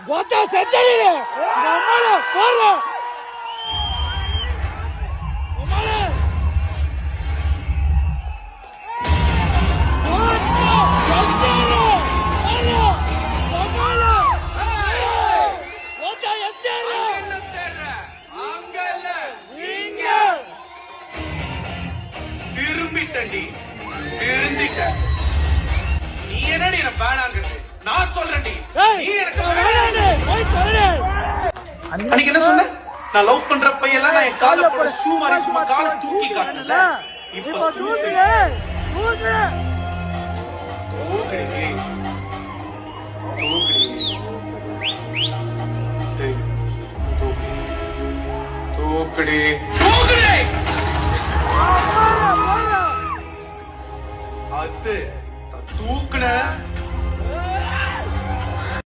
போச்சா செஞ்சடிலே நம்மள போற நீ என்னடி என்ன வேணாங்கிறது? நான் சொல்றேன், நீ எனக்கு அன்னைக்கு என்ன சொன்ன? நான் லவ் பண்ற பையெல்லாம் நான் என் கால போட ஷூ மாதிரி சும்மா கால தூக்கி காட்டல. இப்போ தூக்குடே தூக்குடே தூக்குடே தூக்குடே தூக்குடே அது தூக்குன